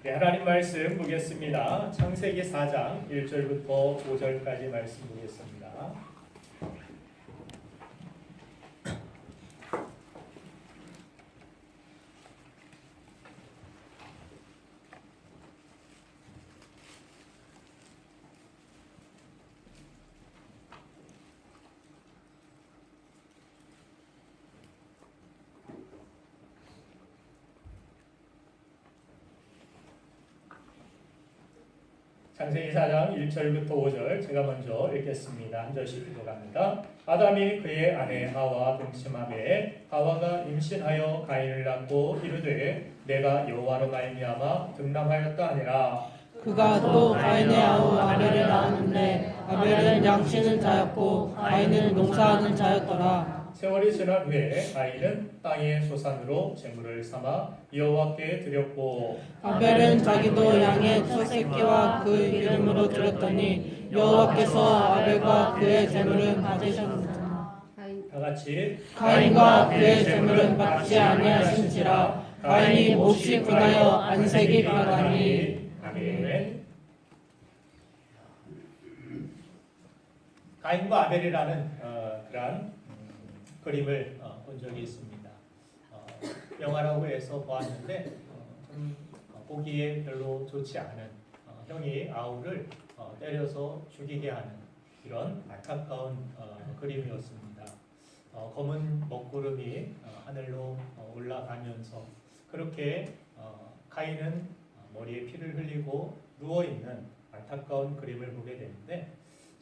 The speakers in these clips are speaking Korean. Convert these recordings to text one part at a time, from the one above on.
네, 하나님 말씀 보겠습니다. 창세기 4장 1절부터 5절까지 말씀 보겠습니다. 창세기 4장 1절부터 5절 제가 먼저 읽겠습니다. 한 절씩 읽어갑니다. 아담이 그의 아내 하와 동침하매 하와가 임신하여 가인을 낳고 이르되 내가 여호와로 말미암아 등남하였다 하니라. 그가 또 가인의 아우 아벨을 낳았는데 아벨은 양치는 자였고 가인은 농사하는 자였더라. 세월이 지난 후에 가인은 땅의 소산으로 제물을 삼아 여호와께 드렸고 아벨은 자기도 양의 첫 새끼와 그 기름으로 드렸더니 여호와께서 아벨과 그의 제물은 받으셨느니라. 다 같이 가인과 그의 제물은 받지 아니하신지라. 가인이 몹시 분하여 안색이 변하니. 아멘. 가인과 아벨이라는 그러한 그림을 본 적이 있습니다. 영화라고 해서 보았는데 좀 보기에 별로 좋지 않은 형이 아우를 때려서 죽이게 하는 이런 안타까운 그림이었습니다. 검은 먹구름이 하늘로 올라가면서 그렇게 가인은 머리에 피를 흘리고 누워있는 안타까운 그림을 보게 되는데,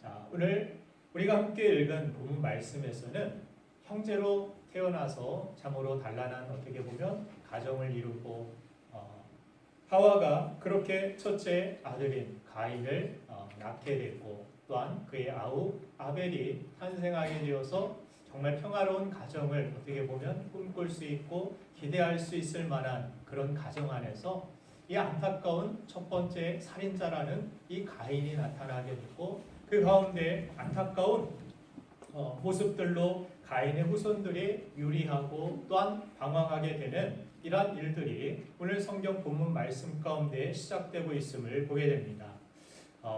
자, 오늘 우리가 함께 읽은 본문 말씀에서는 형제로 태어나서 참으로 단란한 어떻게 보면 가정을 이루고 하와가 그렇게 첫째 아들인 가인을 낳게 됐고 또한 그의 아우 아벨이 탄생하게 되어서 정말 평화로운 가정을 어떻게 보면 꿈꿀 수 있고 기대할 수 있을 만한 그런 가정 안에서 이 안타까운 첫 번째 살인자라는 이 가인이 나타나게 됐고 그 가운데 안타까운 모습들로 가인의 후손들이 유리하고 또한 방황하게 되는 이러한 일들이 오늘 성경 본문 말씀 가운데 시작되고 있음을 보게 됩니다.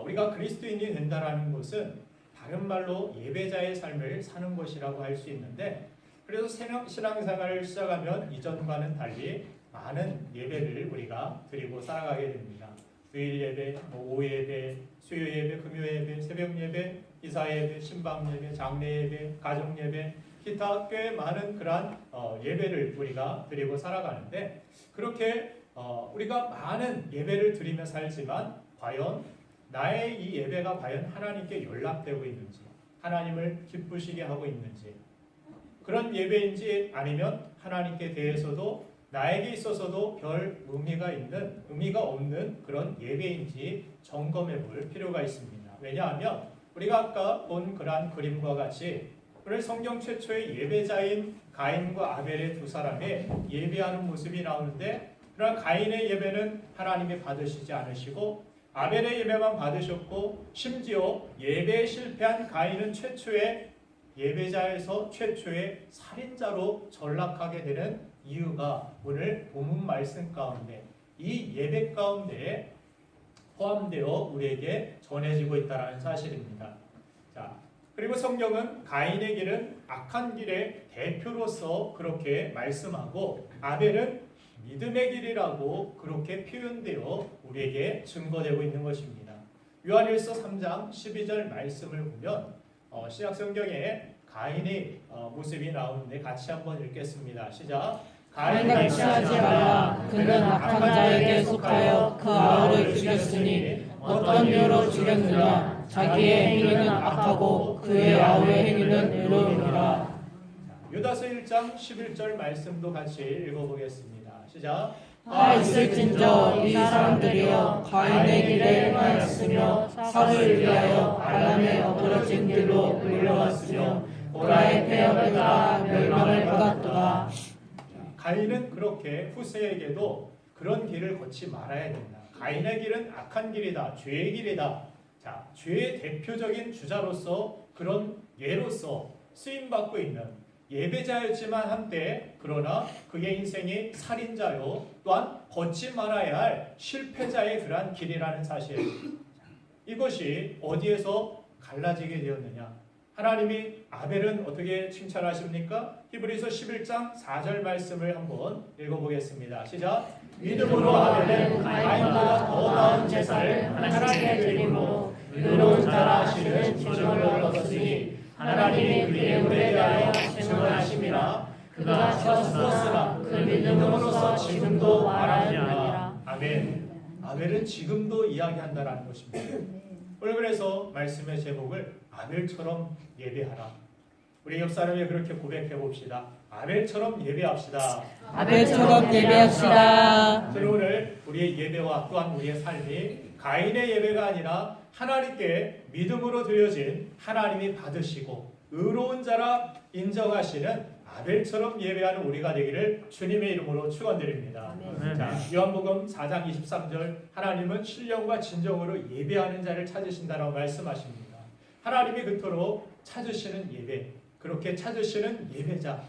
우리가 그리스도인이 된다라는 것은 다른 말로 예배자의 삶을 사는 것이라고 할 수 있는데, 그래서 신앙생활을 시작하면 이전과는 달리 많은 예배를 우리가 드리고 살아가게 됩니다. 주일 예배, 오후 예배, 수요 예배, 금요 예배, 새벽 예배, 이사 예배, 신방 예배, 장례 예배, 가정 예배, 기타 꽤 많은 그러한 예배를 우리가 드리고 살아가는데, 그렇게 우리가 많은 예배를 드리며 살지만 과연 나의 이 예배가 과연 하나님께 연락되고 있는지, 하나님을 기쁘시게 하고 있는지, 그런 예배인지 아니면 하나님께 대해서도 나에게 있어서도 별 의미가 없는 그런 예배인지 점검해 볼 필요가 있습니다. 왜냐하면 우리가 아까 본 그러한 그림과 같이 오늘 성경 최초의 예배자인 가인과 아벨의 두 사람의 예배하는 모습이 나오는데, 그러나 가인의 예배는 하나님이 받으시지 않으시고 아벨의 예배만 받으셨고, 심지어 예배에 실패한 가인은 최초의 예배자에서 최초의 살인자로 전락하게 되는 이유가 오늘 본문 말씀 가운데 이 예배 가운데 포함되어 우리에게 전해지고 있다는 사실입니다. 자, 그리고 성경은 가인의 길은 악한 길의 대표로서 그렇게 말씀하고 아벨은 믿음의 길이라고 그렇게 표현되어 우리에게 증거되고 있는 것입니다. 요한일서 3장 12절 말씀을 보면 신약 성경에 가인의 모습이 나오는데 같이 한번 읽겠습니다. 시작. 가인같이 하지 말라. 그는 악한 자에게 속하여 그 아우를 죽였으니 어떤 이유로 죽였느냐. 자기의 행위는 악하고 그의 아우의 행위는 의로우니라. 유다서 1장 11절 말씀도 같이 읽어보겠습니다. 시작. 있을진저 이 사람들이여 가인의 길에 행하였으며 사를 위하여 발람의 어그러진 길로 물러갔으며 고라의 폐역을 따라 멸망을 받았도다. 가인은 그렇게 후세에게도 그런 길을 걷지 말아야 된다. 가인의 길은 악한 길이다. 죄의 길이다. 자, 죄의 대표적인 주자로서 그런 예로서 쓰임받고 있는 예배자였지만 한때 그러나 그의 인생이 살인자요 또한 걷지 말아야 할 실패자의 그러한 길이라는 사실. 이것이 어디에서 갈라지게 되었느냐? 하나님이 아벨은 어떻게 칭찬하십니까? 히브리서 11장 4절 말씀을 한번 읽어보겠습니다. 시작. 믿음으로 아벨은 가인보다 더 나은 제사를 하나님께 드림으로 의로운 자라 하시는 증언을 얻었으니 하나님이 그의 물에 대하여 증언하심이라. 그가 죽었으나 그 믿음으로써 지금도 말하느니라. 아멘. 아벨은 지금도 이야기한다라는 것입니다. 오늘 그래서 말씀의 제목을 아벨처럼 예배하라. 우리 옆 사람이 그렇게 고백해 봅시다. 아벨처럼 예배합시다. 아벨처럼 예배합시다. 저는 오늘 우리의 예배와 또한 우리의 삶이 가인의 예배가 아니라 하나님께 믿음으로 드려진 하나님이 받으시고 의로운 자라 인정하시는 아벨처럼 예배하는 우리가 되기를 주님의 이름으로 축원드립니다. 자, 요한복음 4장 23절 하나님은 신령과 진정으로 예배하는 자를 찾으신다라고 말씀하십니다. 하나님이 그토록 찾으시는 예배, 그렇게 찾으시는 예배자,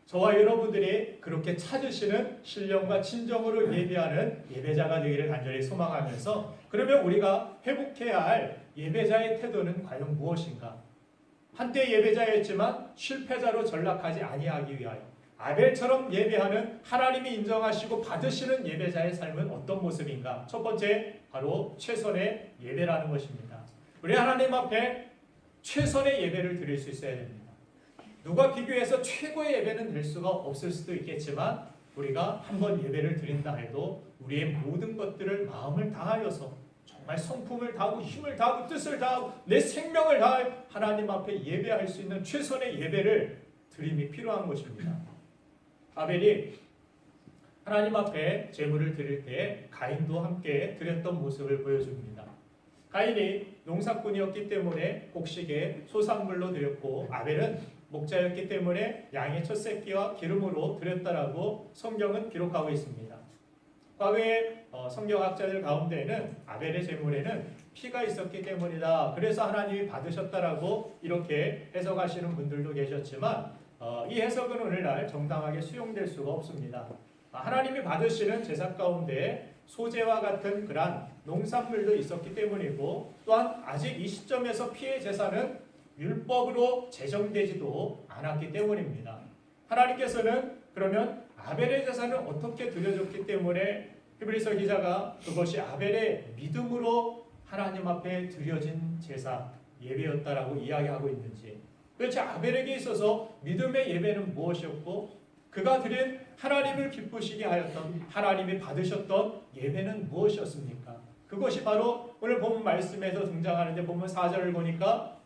저와 여러분들이 그렇게 찾으시는 신령과 진정으로 예배하는 예배자가 되기를 간절히 소망하면서, 그러면 우리가 회복해야 할 예배자의 태도는 과연 무엇인가? 한때 예배자였지만 실패자로 전락하지 아니하기 위하여 아벨처럼 예배하는 하나님이 인정하시고 받으시는 예배자의 삶은 어떤 모습인가? 첫 번째, 바로 최선의 예배라는 것입니다. 우리 하나님 앞에 최선의 예배를 드릴 수 있어야 됩니다. 누가 비교해서 최고의 예배는 될 수가 없을 수도 있겠지만 우리가 한번 예배를 드린다 해도 우리의 모든 것들을 마음을 다하여서 정말 성품을 다하고 힘을 다하고 뜻을 다하고 내 생명을 다해 하나님 앞에 예배할 수 있는 최선의 예배를 드림이 필요한 것입니다. 아벨이 하나님 앞에 제물을 드릴 때 가인도 함께 드렸던 모습을 보여줍니다. 가인이 농사꾼이었기 때문에 곡식에 소산물로 드렸고 아벨은 목자였기 때문에 양의 첫 새끼와 기름으로 드렸다라고 성경은 기록하고 있습니다. 과거에 성경학자들 가운데는 아벨의 제물에는 피가 있었기 때문이다. 그래서 하나님이 받으셨다라고 이렇게 해석하시는 분들도 계셨지만 이 해석은 오늘날 정당하게 수용될 수가 없습니다. 하나님이 받으시는 제사 가운데 소재와 같은 그러한 농산물도 있었기 때문이고 또한 아직 이 시점에서 피의 제사는 율법으로 제정되지도 않았기 때문입니다. 하나님께서는 그러면 아벨의 제사는 어떻게 드려졌기 때문에 히브리서 기자가 그것이 아벨의 믿음으로 하나님 앞에 드려진 제사, 예배였다라고 이야기하고 있는지, 도대체 아벨에게 있어서 믿음의 예배는 무엇이었고 그가 드린 하나님을 기쁘시게 하였던 하나님이 받으셨던 예배는 무엇이었습니까? 그것이 바로 오늘 본문 말씀에서 등장하는데 본문 4절을 보니까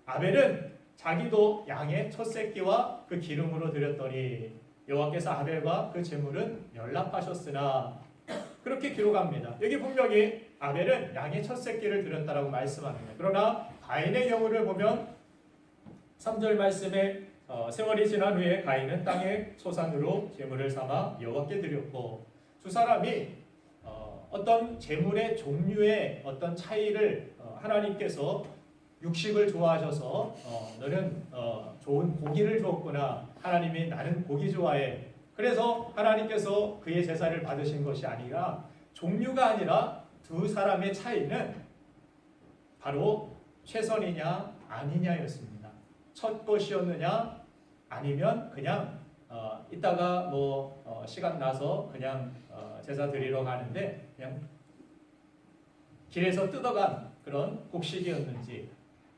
아벨은 자기도 양의 첫 새끼와 그 기름으로 드렸더니 여호와께서 아벨과 그 제물은 연락하셨으나, 그렇게 기록합니다. 여기 분명히 아벨은 양의 첫 새끼를 드렸다라고 말씀합니다. 그러나 가인의 경우를 보면 3절 말씀에 세월이 지난 후에 가인은 땅의 소산으로 제물을 삼아 여호와께 드렸고, 두 사람이 어떤 제물의 종류의 어떤 차이를 하나님께서 육식을 좋아하셔서 너는 좋은 고기를 주었구나. 하나님이 나는 고기 좋아해. 그래서 하나님께서 그의 제사를 받으신 것이 아니라 종류가 아니라 두 사람의 차이는 바로 최선이냐 아니냐였습니다. 첫 것이었느냐 아니면 그냥 이따가 뭐 시간 나서 그냥 제사 드리러 가는데 그냥 길에서 뜯어간 그런 곡식이었는지,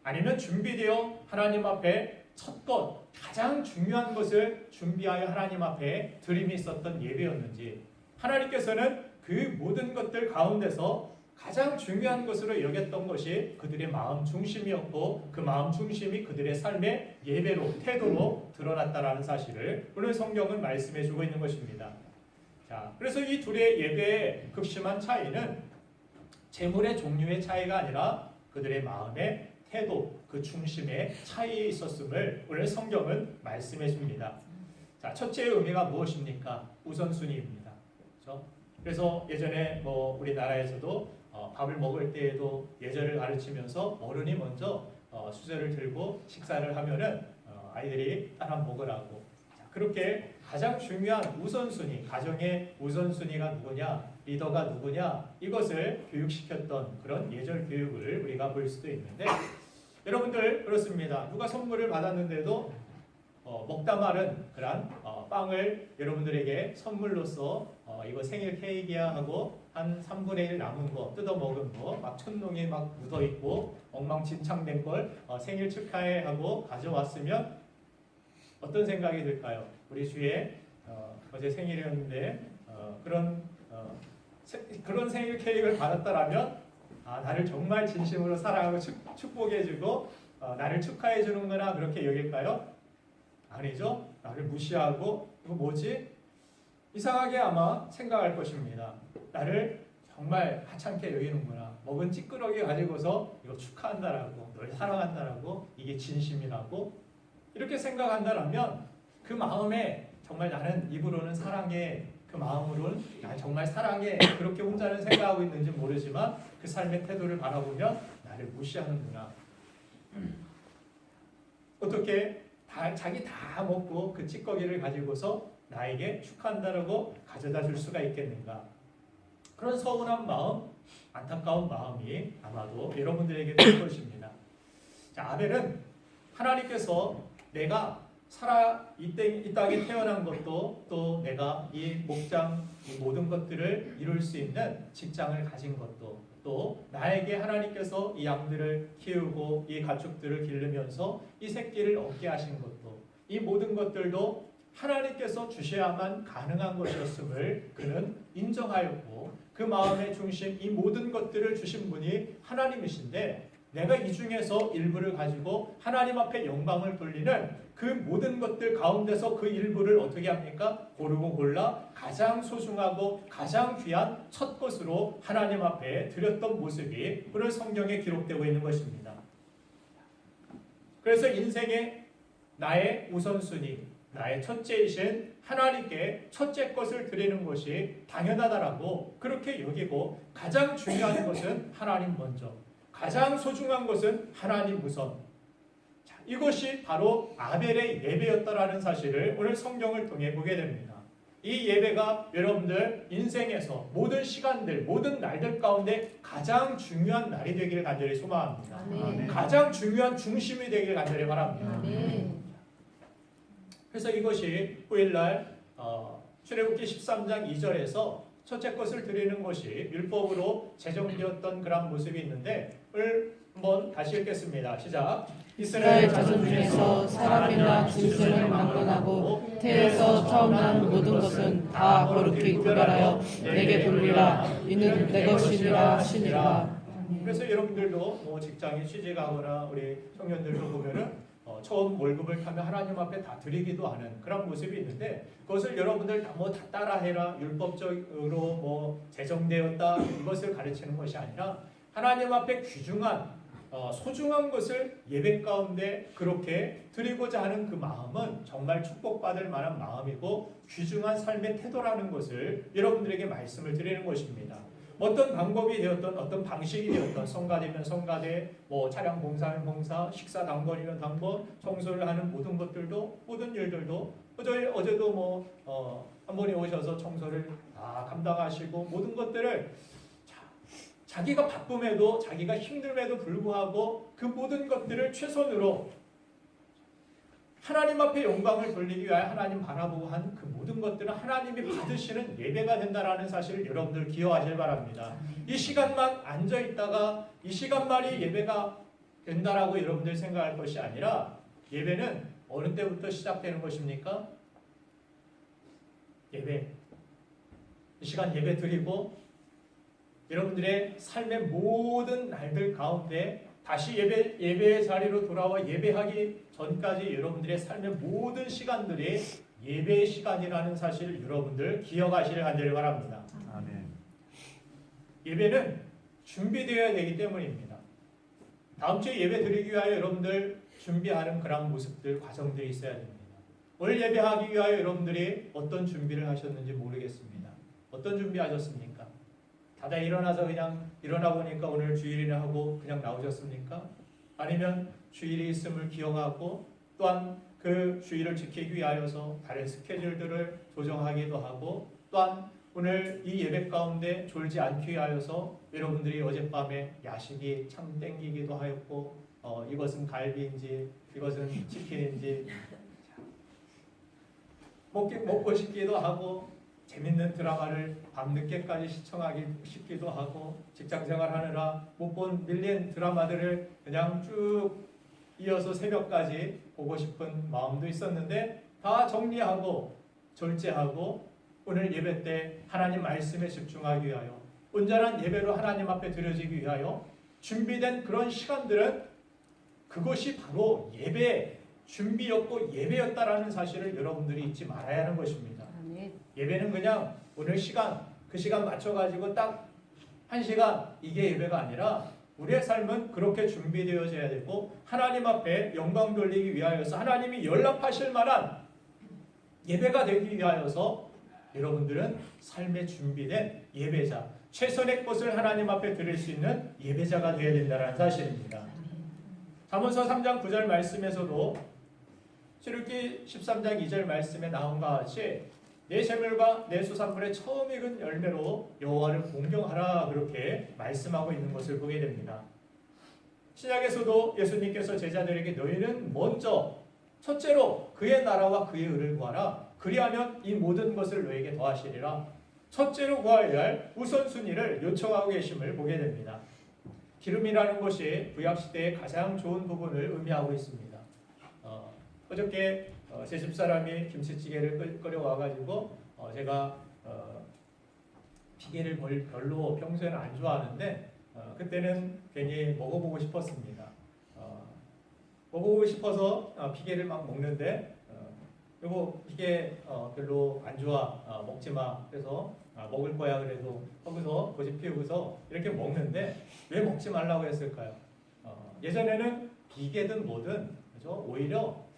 아니면 준비되어 하나님 앞에 첫 것, 가장 중요한 것을 준비하여 하나님 앞에 드림이 있었던 예배였는지, 하나님께서는 그 모든 것들 가운데서 가장 중요한 것으로 여겼던 것이 그들의 마음 중심이었고 그 마음 중심이 그들의 삶의 예배로, 태도로 드러났다라는 사실을 오늘 성경은 말씀해 주고 있는 것입니다. 자, 그래서 이 둘의 예배의 극심한 차이는 제물의 종류의 차이가 아니라 그들의 마음의 태도, 그 중심의 차이에 있었음을 오늘 성경은 말씀해 줍니다. 자, 첫째의 의미가 무엇입니까? 우선순위입니다. 그렇죠? 그래서 예전에 뭐 우리나라에서도 밥을 먹을 때에도 예절을 가르치면서 어른이 먼저 수저를 들고 식사를 하면은 아이들이 따라 먹으라고. 자, 그렇게 가장 중요한 우선순위, 가정의 우선순위가 누구냐, 리더가 누구냐, 이것을 교육시켰던 그런 예절 교육을 우리가 볼 수도 있는데, 여러분들 그렇습니다. 누가 선물을 받았는데도 먹다 마른 그런 빵을 여러분들에게 선물로서 이거 생일 케이크야 하고 한 3분의 1 남은 거 뜯어 먹은 거 막 천둥이 막 묻어 있고 엉망진창된 걸 생일 축하해 하고 가져왔으면 어떤 생각이 들까요? 우리 주에 어제 생일이었는데 그런 생일 케이크를 받았다라면 나를 정말 진심으로 사랑하고 축복해주고 나를 축하해 주는구나 그렇게 여길까요? 아니죠. 나를 무시하고 이거 뭐지? 이상하게 아마 생각할 것입니다. 나를 정말 하찮게 여기는구나. 먹은 찌끄러기 가지고서 이거 축하한다라고, 널 사랑한다라고, 이게 진심이라고 이렇게 생각한다라면 그 마음에 정말 나는 입으로는 사랑해, 그 마음으로는 나 정말 사랑해 그렇게 혼자는 생각하고 있는지 모르지만 그 삶의 태도를 바라보면 나를 무시하는구나. 어떻게 자기 다 먹고 그 찌꺼기를 가지고서 나에게 축하한다라고 가져다 줄 수가 있겠는가? 그런 서운한 마음, 안타까운 마음이 아마도 여러분들에게 들 것입니다. 자, 아벨은 하나님께서 내가 이 땅에 태어난 것도 또 내가 이 목장 이 모든 것들을 이룰 수 있는 직장을 가진 것도 또 나에게 하나님께서 이 양들을 키우고 이 가축들을 기르면서 이 새끼를 얻게 하신 것도 이 모든 것들도 하나님께서 주셔야만 가능한 것이었음을 그는 인정하였고 그 마음의 중심 이 모든 것들을 주신 분이 하나님이신데 내가 이 중에서 일부를 가지고 하나님 앞에 영광을 돌리는 그 모든 것들 가운데서 그 일부를 어떻게 합니까? 고르고 골라 가장 소중하고 가장 귀한 첫 것으로 하나님 앞에 드렸던 모습이 오늘 성경에 기록되고 있는 것입니다. 그래서 인생의 나의 우선순위, 나의 첫째이신 하나님께 첫째 것을 드리는 것이 당연하다라고 그렇게 여기고 가장 중요한 것은 하나님 먼저, 가장 소중한 것은 하나님 우선. 자, 이것이 바로 아벨의 예배였다라는 사실을 오늘 성경을 통해 보게 됩니다. 이 예배가 여러분들 인생에서 모든 시간들, 모든 날들 가운데 가장 중요한 날이 되기를 간절히 소망합니다. 아멘. 가장 중요한 중심이 되기를 간절히 바랍니다. 아멘. 그래서 이것이 후일날 출애굽기 13장 2절에서 첫째 것을 드리는 것이 율법으로 제정되었던 그런 모습이 있는데 오늘 한번 다시 읽겠습니다. 시작. 이스라엘 자손 중에서 사람이나 짐승을 막론하고 태에서 처음 난 모든 것은 다 거룩히 구별하여 내게 돌리라. 이는 내 것이니라 하시니라. 그래서 여러분들도 뭐 직장에 취직하거나 우리 청년들도 보면은 처음 월급을 타면 하나님 앞에 다 드리기도 하는 그런 모습이 있는데 그것을 여러분들 다 따라해라 율법적으로 뭐 제정되었다 이것을 가르치는 것이 아니라 하나님 앞에 귀중한 소중한 것을 예배 가운데 그렇게 드리고자 하는 그 마음은 정말 축복받을 만한 마음이고 귀중한 삶의 태도라는 것을 여러분들에게 말씀을 드리는 것입니다. 어떤 방법이 되었던 어떤 방식이 되었던 성가대면 성가대, 뭐 차량 봉사하면 봉사, 식사 당번이면 당번, 청소를 하는 모든 것들도 모든 일들도 어제도 뭐 한 분이 오셔서 청소를 다 감당하시고 모든 것들을 자기가 바쁨에도 자기가 힘듦에도 불구하고 그 모든 것들을 최선으로 하나님 앞에 영광을 돌리기 위하여 하나님 바라보고 한 그 모든 것들은 하나님이 받으시는 예배가 된다라는 사실을 여러분들 기억하시길 바랍니다. 이 시간만 앉아있다가 이 시간만이 예배가 된다라고 여러분들 생각할 것이 아니라 예배는 어느 때부터 시작되는 것입니까? 예배. 이 시간 예배 드리고 여러분들의 삶의 모든 날들 가운데 다시 예배의 자리로 돌아와 예배하기 전까지 여러분들의 삶의 모든 시간들이 예배의 시간이라는 사실을 여러분들 기억하시길 간절히 바랍니다. 아멘. 예배는 준비되어야 되기 때문입니다. 다음 주에 예배 드리기 위하여 여러분들 준비하는 그런 모습들, 과정들이 있어야 됩니다. 오늘 예배하기 위하여 여러분들이 어떤 준비를 하셨는지 모르겠습니다. 어떤 준비하셨습니까? 다들 일어나서 그냥 일어나 보니까 오늘 주일이나 하고 그냥 나오셨습니까? 아니면 주일이 있음을 기억하고 또한 그 주의를 지키기 위하여서 다른 스케줄들을 조정하기도 하고, 또한 오늘 이 예배 가운데 졸지 않기 위하여서 여러분들이 어젯밤에 야식이 참 땡기기도 하였고, 이것은 갈비인지 이것은 치킨인지 먹고 싶기도 하고, 재밌는 드라마를 밤늦게까지 시청하기 싶기도 하고, 직장생활 하느라 못 본 밀린 드라마들을 그냥 쭉 이어서 새벽까지 보고 싶은 마음도 있었는데, 다 정리하고 절제하고 오늘 예배 때 하나님 말씀에 집중하기 위하여, 온전한 예배로 하나님 앞에 드려지기 위하여 준비된 그런 시간들은 그것이 바로 예배 준비였고 예배였다라는 사실을 여러분들이 잊지 말아야 하는 것입니다. 예배는 그냥 오늘 시간, 그 시간 맞춰가지고 딱 1시간 이게 예배가 아니라, 우리의 삶은 그렇게 준비되어져야 되고 하나님 앞에 영광 돌리기 위하여서 하나님이 연락하실 만한 예배가 되기 위하여서 여러분들은 삶에 준비된 예배자, 최선의 것을 하나님 앞에 드릴 수 있는 예배자가 되어야 된다는 사실입니다. 잠언서 3장 9절 말씀에서도 출애굽기 13장 2절 말씀에 나온 것 같이 내 재물과 내 수산물의 처음 익은 열매로 여호와를 공경하라, 그렇게 말씀하고 있는 것을 보게 됩니다. 신약에서도 예수님께서 제자들에게 너희는 먼저 첫째로 그의 나라와 그의 의를 구하라, 그리하면 이 모든 것을 너에게 더하시리라. 첫째로 구하여야 할 우선순위를 요청하고 계심을 보게 됩니다. 기름이라는 것이 구약시대의 가장 좋은 부분을 의미하고 있습니다. 어저께 제 집사람이 김치찌개를 끓여와가지고 제가 비계를 별로 평소에는 안 좋아하는데 그때는 괜히 먹어보고 싶었습니다. 먹어보고 싶어서 비계를 막 먹는데 이거 비계 별로 안 좋아, 먹지 마. 그래서 먹을 거야 그래도 거기서 고집 피우고서 이렇게 먹는데 왜 먹지 말라고 했을까요? 예전에는 비계든 뭐든 그죠? 오히려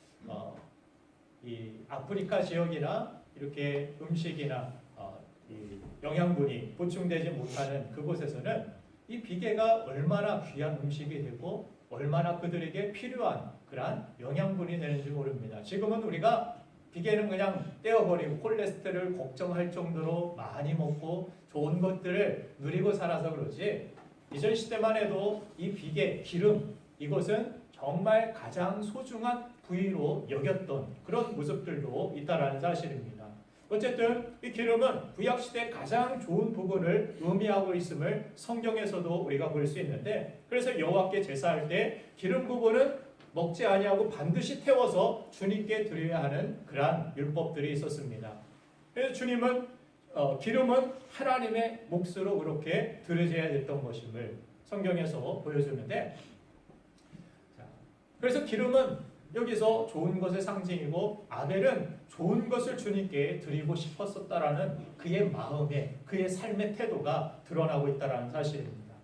이 아프리카 지역이나 이렇게 음식이나 이 영양분이 보충되지 못하는 그곳에서는 이 비계가 얼마나 귀한 음식이 되고 얼마나 그들에게 필요한 그러한 영양분이 되는지 모릅니다. 지금은 우리가 비계는 그냥 떼어버리고 콜레스테롤 걱정할 정도로 많이 먹고 좋은 것들을 누리고 살아서 그러지, 이전 시대만 해도 이 비계, 기름, 이것은 정말 가장 소중한 부위로 여겼던 그런 모습들도 있다라는 사실입니다. 어쨌든 이 기름은 구약시대의 가장 좋은 부분을 의미하고 있음을 성경에서도 우리가 볼 수 있는데, 그래서 여호와께 제사할 때 기름 부분은 먹지 아니하고 반드시 태워서 주님께 드려야 하는 그러한 율법들이 있었습니다. 그래서 주님은 기름은 하나님의 몫으로 그렇게 드려져야 됐던 것임을 성경에서 보여주는데, 그래서 기름은 여기서 좋은 것의 상징이고 아벨은 좋은 것을 주님께 드리고 싶었었다라는 그의 마음에, 그의 삶의 태도가 드러나고 있다는 사실입니다.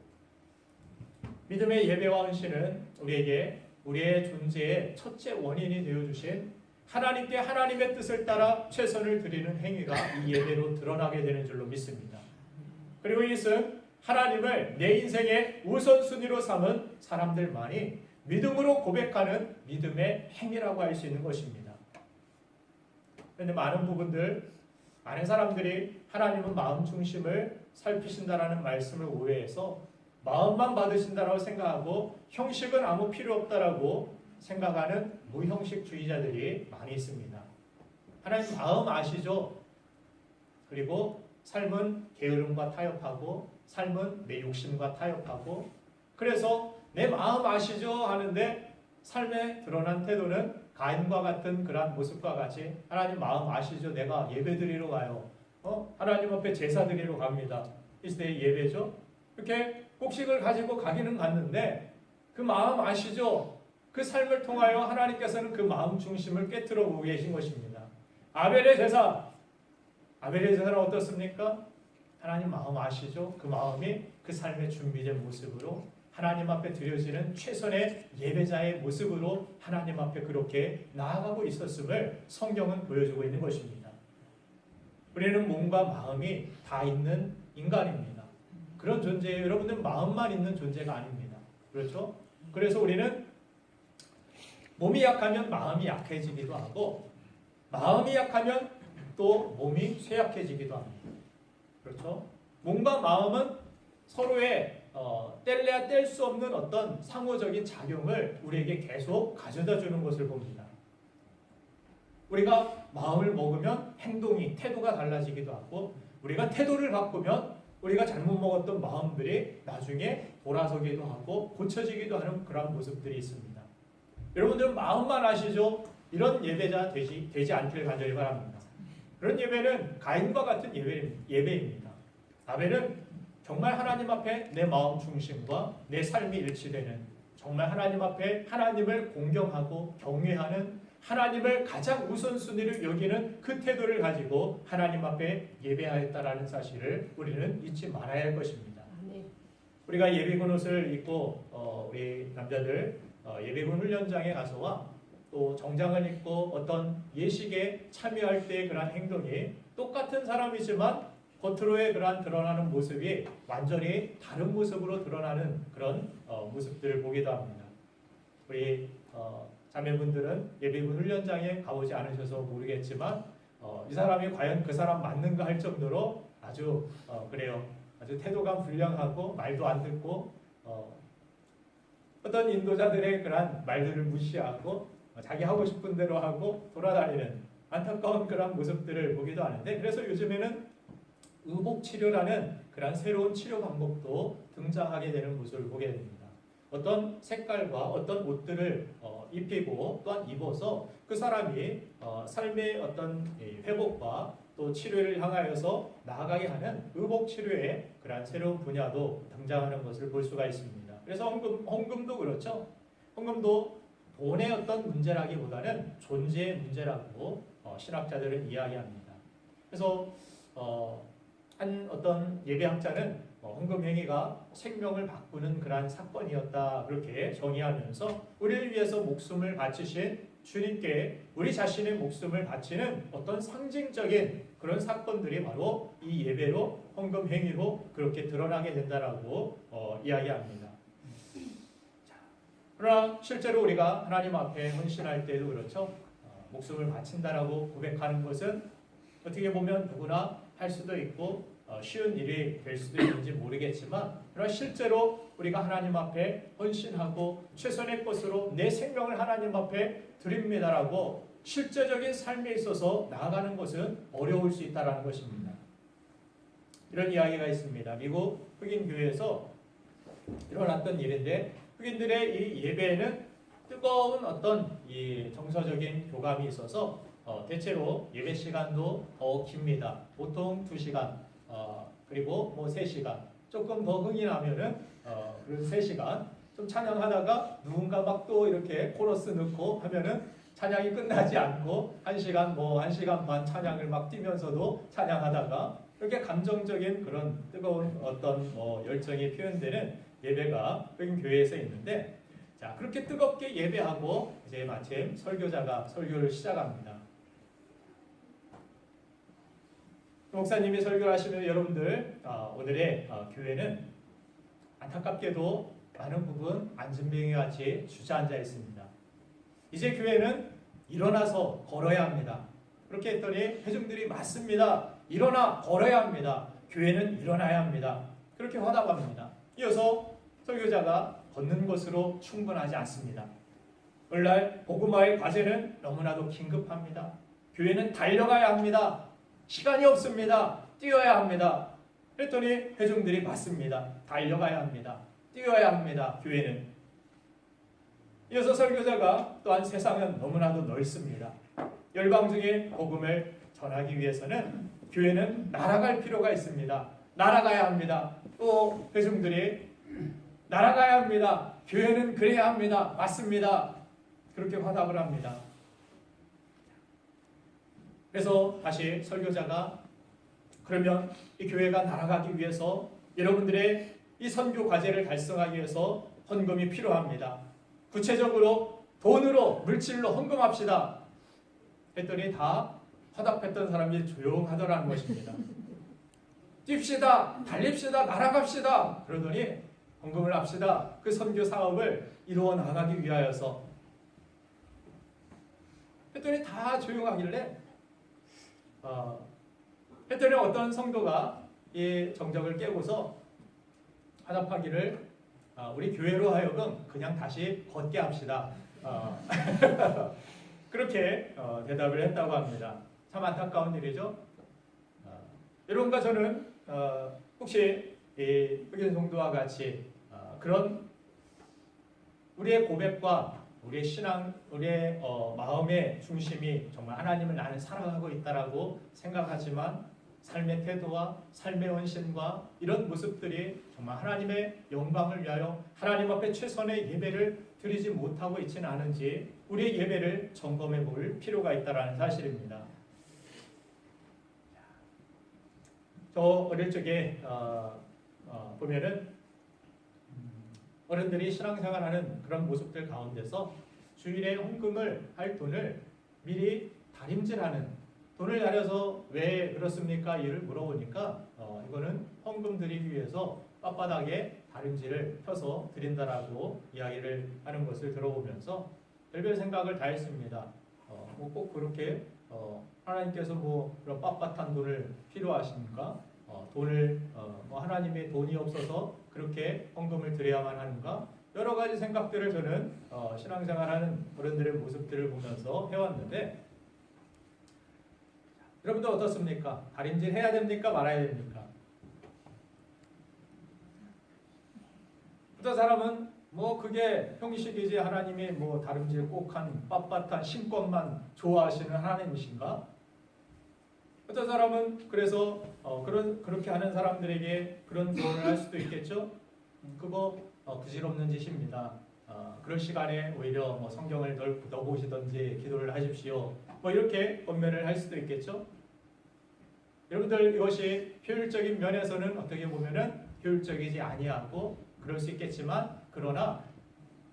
믿음의 예배와 헌신은 우리에게 우리의 존재의 첫째 원인이 되어주신 하나님께 하나님의 뜻을 따라 최선을 드리는 행위가 이 예배로 드러나게 되는 줄로 믿습니다. 그리고 이것은 하나님을 내 인생의 우선순위로 삼은 사람들만이 믿음으로 고백하는 믿음의 행위라고 할 수 있는 것입니다. 그런데 많은 사람들이 하나님은 마음 중심을 살피신다라는 말씀을 오해해서 마음만 받으신다라고 생각하고 형식은 아무 필요 없다라고 생각하는 무형식주의자들이 많이 있습니다. 하나님 마음 아시죠? 그리고 삶은 게으름과 타협하고 삶은 내 욕심과 타협하고, 그래서 내 마음 아시죠? 하는데 삶에 드러난 태도는 가인과 같은 그러한 모습과 같이 하나님 마음 아시죠? 내가 예배 드리러 가요. 하나님 앞에 제사 드리러 갑니다. 이 시대의 예배죠. 이렇게 곡식을 가지고 가기는 갔는데 그 마음 아시죠? 그 삶을 통하여 하나님께서는 그 마음 중심을 깨트려 보고 계신 것입니다. 아벨의 제사는 어떻습니까? 하나님 마음 아시죠? 그 마음이 그 삶의 준비된 모습으로 하나님 앞에 드려지는 최선의 예배자의 모습으로 하나님 앞에 그렇게 나아가고 있었음을 성경은 보여주고 있는 것입니다. 우리는 몸과 마음이 다 있는 인간입니다. 그런 존재예요. 여러분들 마음만 있는 존재가 아닙니다. 그렇죠? 그래서 우리는 몸이 약하면 마음이 약해지기도 하고 마음이 약하면 또 몸이 쇠약해지기도 합니다. 그렇죠? 몸과 마음은 서로의 뗄래야 뗄 수 없는 어떤 상호적인 작용을 우리에게 계속 가져다 주는 것을 봅니다. 우리가 마음을 먹으면 행동이, 태도가 달라지기도 하고 우리가 태도를 바꾸면 우리가 잘못 먹었던 마음들이 나중에 돌아서기도 하고 고쳐지기도 하는 그런 모습들이 있습니다. 여러분들은 마음만 아시죠? 이런 예배자 되지 않길 간절히 바랍니다. 그런 예배는 가인과 같은 예배입니다. 아벨은 정말 하나님 앞에 내 마음 중심과 내 삶이 일치되는, 정말 하나님 앞에 하나님을 공경하고 경외하는, 하나님을 가장 우선순위로 여기는 그 태도를 가지고 하나님 앞에 예배하였다라는 사실을 우리는 잊지 말아야 할 것입니다. 우리가 예비군 옷을 입고 우리 남자들 예비군 훈련장에 가서와 또 정장을 입고 어떤 예식에 참여할 때의 그러한 행동이 똑같은 사람이지만 겉으로의 그러한 드러나는 모습이 완전히 다른 모습으로 드러나는 그런 모습들을 보기도 합니다. 우리 자매분들은 예비군 훈련장에 가보지 않으셔서 모르겠지만 이 사람이 과연 그 사람 맞는가 할 정도로 아주 그래요. 아주 태도가 불량하고 말도 안 듣고 어떤 인도자들의 그러한 말들을 무시하고 자기 하고 싶은 대로 하고 돌아다니는 안타까운 그런 모습들을 보기도 하는데, 그래서 요즘에는 의복치료라는 그런 새로운 치료 방법도 등장하게 되는 모습을 보게 됩니다. 어떤 색깔과 어떤 옷들을 입히고 또한 입어서 그 사람이 삶의 어떤 회복과 또 치료를 향하여서 나아가게 하는 의복치료의 그런 새로운 분야도 등장하는 것을 볼 수가 있습니다. 그래서 헌금도 그렇죠. 헌금도 돈의 어떤 문제라기보다는 존재의 문제라고 신학자들은 이야기합니다. 그래서 한 어떤 예배학자는 헌금 행위가 생명을 바꾸는 그러한 사건이었다 그렇게 정의하면서 우리를 위해서 목숨을 바치신 주님께 우리 자신의 목숨을 바치는 어떤 상징적인 그런 사건들이 바로 이 예배로 헌금 행위로 그렇게 드러나게 된다라고 이야기합니다. 그러나 실제로 우리가 하나님 앞에 헌신할 때도 그렇죠. 목숨을 바친다라고 고백하는 것은 어떻게 보면 누구나 할 수도 있고 쉬운 일이 될 수도 있는지 모르겠지만, 그러나 실제로 우리가 하나님 앞에 헌신하고 최선의 것으로 내 생명을 하나님 앞에 드립니다라고 실제적인 삶에 있어서 나아가는 것은 어려울 수 있다는 것입니다. 이런 이야기가 있습니다. 미국 흑인 교회에서 일어났던 일인데, 흑인들의 이 예배에는 뜨거운 어떤 이 정서적인 교감이 있어서 대체로 예배 시간도 더 깁니다. 보통 2시간, 그리고 뭐 3시간, 조금 더 흥이 나면은 그런 3시간 좀 찬양하다가 누군가 막 또 이렇게 코러스 넣고 하면은 찬양이 끝나지 않고 1시간, 뭐 1시간 반 찬양을 막 뛰면서도 찬양하다가 이렇게 감정적인 그런 뜨거운 어떤 열정이 표현되는 예배가 흑인 교회에서 있는데, 자, 그렇게 뜨겁게 예배하고 이제 마침 설교자가 설교를 시작합니다. 목사님이 설교를 하시면 여러분들 오늘의 교회는 안타깝게도 많은 부분 안진뱅이 같이 주저앉아 있습니다. 이제 교회는 일어나서 걸어야 합니다. 그렇게 했더니 회중들이 맞습니다. 일어나 걸어야 합니다. 교회는 일어나야 합니다. 그렇게 화답합니다. 이어서 설교자가 걷는 것으로 충분하지 않습니다. 오늘날 복음화의 과제는 너무나도 긴급합니다. 교회는 달려가야 합니다. 시간이 없습니다. 뛰어야 합니다. 그랬더니 회중들이 맞습니다. 달려가야 합니다. 뛰어야 합니다. 교회는. 이어서 설교자가 또한 세상은 너무나도 넓습니다. 열방 중에 복음을 전하기 위해서는 교회는 날아갈 필요가 있습니다. 날아가야 합니다. 또 회중들이 날아가야 합니다. 교회는 그래야 합니다. 맞습니다. 그렇게 화답을 합니다. 그래서 다시 설교자가 그러면 이 교회가 날아가기 위해서 여러분들의 이 선교 과제를 달성하기 위해서 헌금이 필요합니다. 구체적으로 돈으로 물질로 헌금합시다. 했더니 다 화답했던 사람이 조용하더라는 것입니다. 뜁시다, 달립시다, 날아갑시다. 그러더니 헌금을 합시다. 그 선교 사업을 이루어 나가기 위하여서. 했더니 다 조용하길래 했더니 어떤 성도가 이 정적을 깨고서 화답하기를 우리 교회로 하여금 그냥 다시 걷게 합시다. 그렇게 대답을 했다고 합니다. 참 안타까운 일이죠. 여러분과 저는 혹시 이 흑인 성도와 같이 그런 우리의 고백과 우리의 신앙, 우리의 마음의 중심이 정말 하나님을 나는 사랑하고 있다라고 생각하지만 삶의 태도와 삶의 헌신과 이런 모습들이 정말 하나님의 영광을 위하여 하나님 앞에 최선의 예배를 드리지 못하고 있지는 않은지 우리의 예배를 점검해 볼 필요가 있다는 사실입니다. 저 어릴 적에 보면은 어른들이 신앙생활하는 그런 모습들 가운데서 주일에 헌금을 할 돈을 미리 다림질하는, 돈을 다려서 왜 그렇습니까? 이를 물어보니까 이거는 헌금 드리기 위해서 빳빳하게 다림질을 펴서 드린다라고 이야기를 하는 것을 들어보면서 별별 생각을 다 했습니다. 뭐 꼭 그렇게 하나님께서 뭐 그런 빳빳한 돈을 필요하십니까? 돈을 뭐 하나님의 돈이 없어서 그렇게 헌금을 드려야만 하는가? 여러 가지 생각들을 저는 신앙생활하는 어른들의 모습들을 보면서 해왔는데 여러분들 어떻습니까? 다림질 해야 됩니까? 말아야 됩니까? 어떤 사람은 뭐 그게 형식이지 하나님이 뭐 다림질 꼭 한 빳빳한 신권만 좋아하시는 하나님이신가? 어떤 사람은 그래서 그렇게 하는 사람들에게 그런 조언을 할 수도 있겠죠. 그거 부질없는 짓입니다. 그럴 시간에 오히려 뭐 성경을 더 보시든지 기도를 하십시오. 뭐 이렇게 권면을 할 수도 있겠죠. 여러분들 이것이 효율적인 면에서는 어떻게 보면은 효율적이지 아니하고 그럴 수 있겠지만 그러나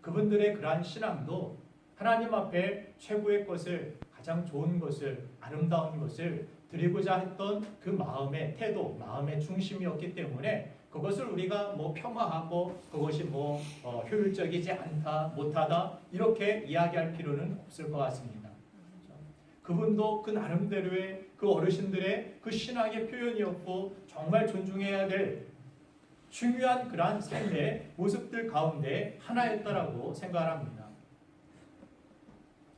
그분들의 그러한 신앙도 하나님 앞에 최고의 것을 가장 좋은 것을 아름다운 것을 드리고자 했던 그 마음의 태도, 마음의 중심이었기 때문에 그것을 우리가 뭐 폄하하고 그것이 뭐 효율적이지 않다, 못하다 이렇게 이야기할 필요는 없을 것 같습니다. 그분도 그 나름대로의 그 어르신들의 그 신앙의 표현이었고 정말 존중해야 될 중요한 그러한 삶의 모습들 가운데 하나였다라고 생각합니다.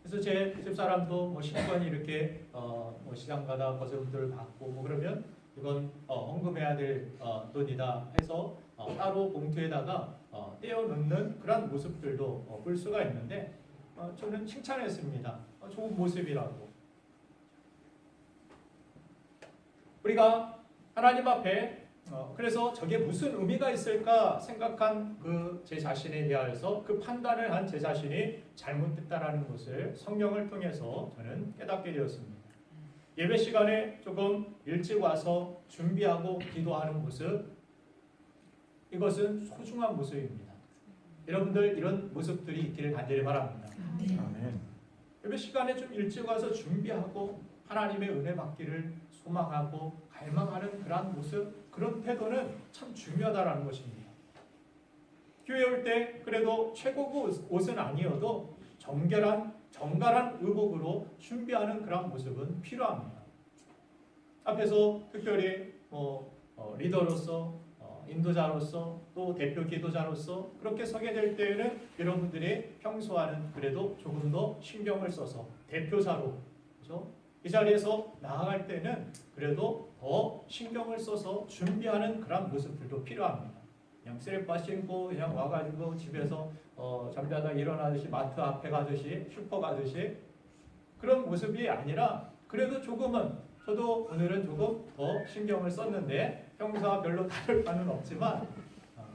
그래서 제 집사람도 뭐 신권이 이렇게 뭐 시장 가다 거스름들을 받고 뭐 그러면 이건 헌금해야 될 돈이다 해서 따로 봉투에다가 떼어 넣는 그런 모습들도 볼 수가 있는데 저는 칭찬했습니다. 좋은 모습이라고. 우리가 하나님 앞에 그래서 저게 무슨 의미가 있을까 생각한 그 제 자신에 대하여서 그 판단을 한 제 자신이 잘못됐다라는 것을 성경을 통해서 저는 깨닫게 되었습니다. 예배 시간에 조금 일찍 와서 준비하고 기도하는 모습, 이것은 소중한 모습입니다. 여러분들 이런 모습들이 있기를 간절히 바랍니다. 아멘. 예배 시간에 좀 일찍 와서 준비하고 하나님의 은혜 받기를 소망하고 갈망하는 그런 모습, 그런 태도는 참 중요하다는 것입니다. 교회 올 때 그래도 최고급 옷은 아니어도 정갈한 의복으로 준비하는 그런 모습은 필요합니다. 앞에서 특별히 리더로서 인도자로서 또 대표 기도자로서 그렇게 서게 될 때에는 여러분들이 평소와는 그래도 조금 더 신경을 써서 대표자로 그렇죠? 이 자리에서 나아갈 때는 그래도 더 신경을 써서 준비하는 그런 모습들도 필요합니다. 그냥 쓰레빠 신고 그냥 와가지고 집에서 잠자다 일어나듯이 마트 앞에 가듯이 슈퍼 가듯이 그런 모습이 아니라 그래도 조금은 저도 오늘은 조금 더 신경을 썼는데 평소와 별로 다를 바는 없지만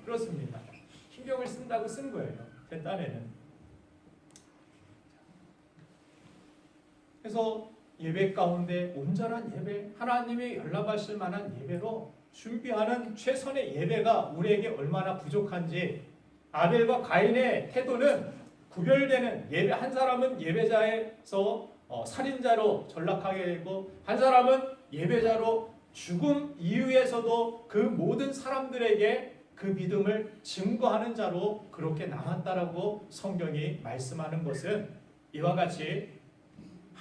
그렇습니다. 신경을 쓴다고 쓴 거예요. 제 딴에는. 그래서 예배 가운데 온전한 예배, 하나님이 연락하실 만한 예배로 준비하는 최선의 예배가 우리에게 얼마나 부족한지 아벨과 가인의 태도는 구별되는 예배, 한 사람은 예배자에서 살인자로 전락하게 되고 한 사람은 예배자로 죽음 이후에서도 그 모든 사람들에게 그 믿음을 증거하는 자로 그렇게 남았다라고 성경이 말씀하는 것은 이와 같이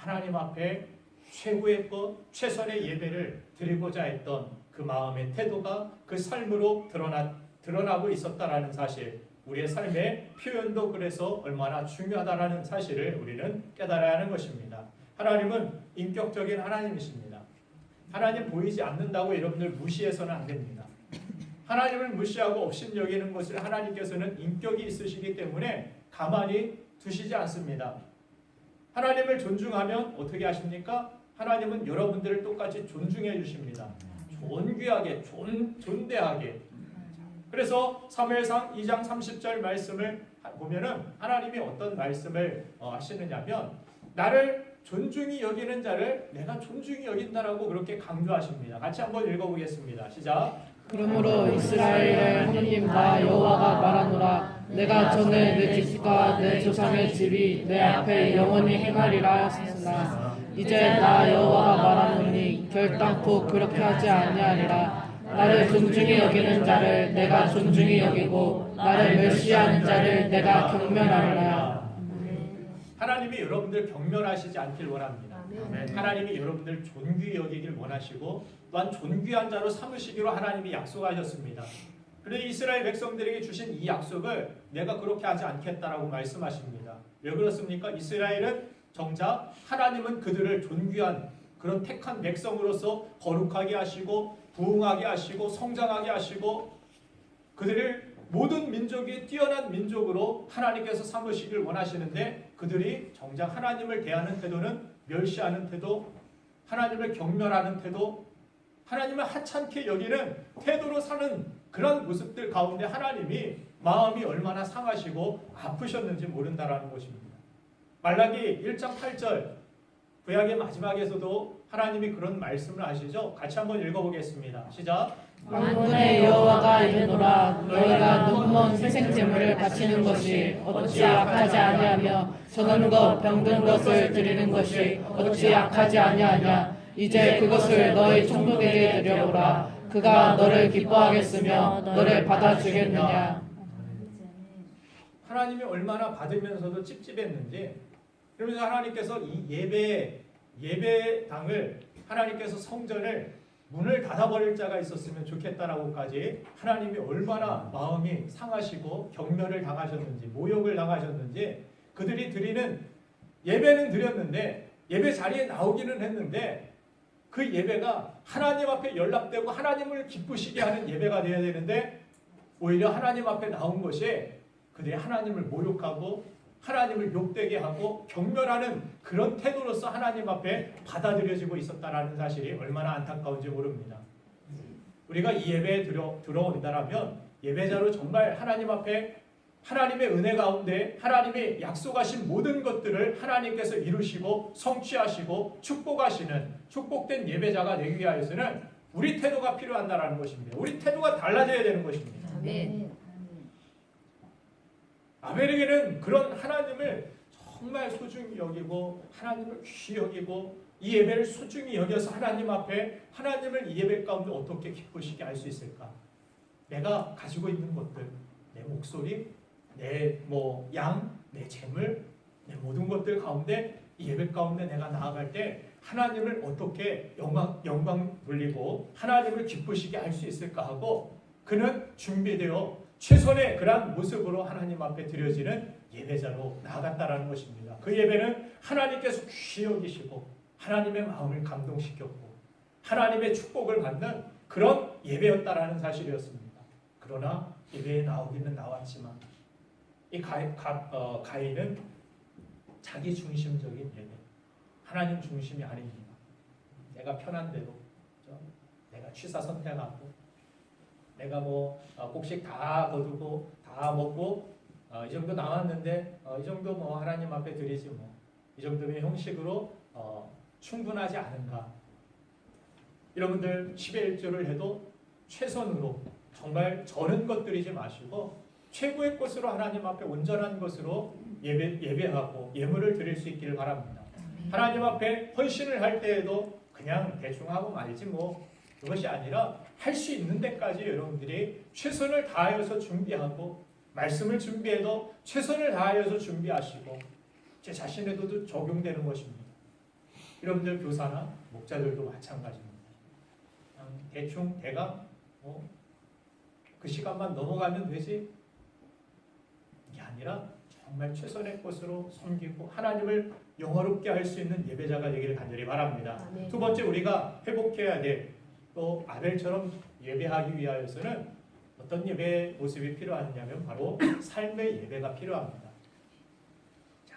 하나님 앞에 최고의 것, 최선의 예배를 드리고자 했던 그 마음의 태도가 그 삶으로 드러나고 있었다라는 사실, 우리의 삶의 표현도 그래서 얼마나 중요하다라는 사실을 우리는 깨달아야 하는 것입니다. 하나님은 인격적인 하나님이십니다. 하나님 보이지 않는다고 여러분들 무시해서는 안 됩니다. 하나님을 무시하고 업신여기는 것을 하나님께서는 인격이 있으시기 때문에 가만히 두시지 않습니다. 하나님을 존중하면 어떻게 하십니까? 하나님은 여러분들을 똑같이 존중해 주십니다. 존귀하게, 존대하게. 그래서 사무엘상 2장 30절 말씀을 보면은 하나님이 어떤 말씀을 하시느냐면, 나를 존중히 여기는 자를 내가 존중히 여긴다라고 그렇게 강조하십니다. 같이 한번 읽어보겠습니다. 시작. 그러므로 이스라엘의 하나님 나 여호와가 말하노라. 내가 전에 내 집과 내 조상의 집이 내 앞에 영원히 행하리라 하셨으나 이제 나 여호와가 말하노니 결단코 그렇게 하지 아니하리라. 나를 존중히 여기는 자를 내가 존중히 여기고 나를 멸시하는 자를 내가 경멸하리라. 하나님이 여러분들 경멸하시지 않길 원합니다. 하나님이 여러분들 존귀히 여기길 원하시고 또한 존귀한 자로 삼으시기로 하나님이 약속하셨습니다. 그런데 이스라엘 백성들에게 주신 이 약속을 내가 그렇게 하지 않겠다라고 말씀하십니다. 왜 그렇습니까? 이스라엘은 정작 하나님은 그들을 존귀한 그런 택한 백성으로서 거룩하게 하시고 부흥하게 하시고 성장하게 하시고 그들을 모든 민족이 뛰어난 민족으로 하나님께서 삼으시길 원하시는데, 그들이 정작 하나님을 대하는 태도는 멸시하는 태도, 하나님을 경멸하는 태도, 하나님을 하찮게 여기는 태도로 사는 그런 모습들 가운데 하나님이 마음이 얼마나 상하시고 아프셨는지 모른다라는 것입니다. 말라기 1장 8절 구약의 마지막에서도 하나님이 그런 말씀을 하시죠. 같이 한번 읽어보겠습니다. 시작. 만군의 여호와가 이르노라. 너희가 눈먼 희생제물을 바치는 것이 어찌 악하지 아니하며 적은 것 병든 것을 드리는 것이 어찌 악하지 아니하냐. 이제 그것을 너희 총독에게 드려보라. 그가 너를 기뻐하겠으며 너를 받아주겠느냐. 하나님이 얼마나 받으면서도 찝찝했는지, 그러면서 하나님께서 이 예배당을 하나님께서 성전을 문을 닫아버릴 자가 있었으면 좋겠다라고까지 하나님이 얼마나 마음이 상하시고 경멸을 당하셨는지, 모욕을 당하셨는지, 그들이 드리는 예배는 드렸는데 예배 자리에 나오기는 했는데 그 예배가 하나님 앞에 연락되고 하나님을 기쁘시게 하는 예배가 되어야 되는데 오히려 하나님 앞에 나온 것이 그들이 하나님을 모욕하고 하나님을 욕되게 하고 경멸하는 그런 태도로서 하나님 앞에 받아들여지고 있었다라는 사실이 얼마나 안타까운지 모릅니다. 우리가 이 예배에 들어온다라면 예배자로 정말 하나님 앞에 하나님의 은혜 가운데 하나님이 약속하신 모든 것들을 하나님께서 이루시고 성취하시고 축복하시는 축복된 예배자가 되기 위하여서는 우리 태도가 필요한다라는 것입니다. 우리 태도가 달라져야 되는 것입니다. 아벨에게는 그런 하나님을 정말 소중히 여기고 하나님을 귀히 여기고 이 예배를 소중히 여겨서 하나님 앞에 하나님을 이 예배 가운데 어떻게 기쁘시게 할 수 있을까? 내가 가지고 있는 것들, 내 목소리, 내 양, 내 재물, 내 모든 것들 가운데 이 예배 가운데 내가 나아갈 때 하나님을 어떻게 영광 돌리고 하나님을 기쁘시게 할 수 있을까 하고 그는 준비되어 최선의 그러한 모습으로 하나님 앞에 드려지는 예배자로 나아갔다라는 것입니다. 그 예배는 하나님께서 귀히 여기시고 하나님의 마음을 감동시켰고 하나님의 축복을 받는 그런 예배였다라는 사실이었습니다. 그러나 예배에 나오기는 나왔지만 이 가인은 자기 중심적인 예배, 하나님 중심이 아닙니다. 내가 편한 대로, 내가 취사 선택하고 내가 곡식 다 거두고 다 먹고 이 정도 나왔는데 이 정도 하나님 앞에 드리지 이 정도면 형식으로 충분하지 않은가. 여러분들 10의 1조를 해도 최선으로 정말 저는 것 드리지 마시고 최고의 것으로 하나님 앞에 온전한 것으로 예배하고 예물을 드릴 수 있기를 바랍니다. 하나님 앞에 헌신을 할 때에도 그냥 대충 하고 말지 그것이 아니라 할 수 있는 데까지 여러분들이 최선을 다하여서 준비하고 말씀을 준비해도 최선을 다하여서 준비하시고 제 자신에도 적용되는 것입니다. 여러분들 교사나 목자들도 마찬가지입니다. 그냥 대충 대강 그 시간만 넘어가면 되지, 이게 아니라 정말 최선의 것으로 섬기고 하나님을 영화롭게 할 수 있는 예배자가 되기를 간절히 바랍니다. 아멘. 두 번째, 우리가 회복해야 될, 또 아벨처럼 예배하기 위하여서는 어떤 예배 모습이 필요하냐면 바로 삶의 예배가 필요합니다. 자,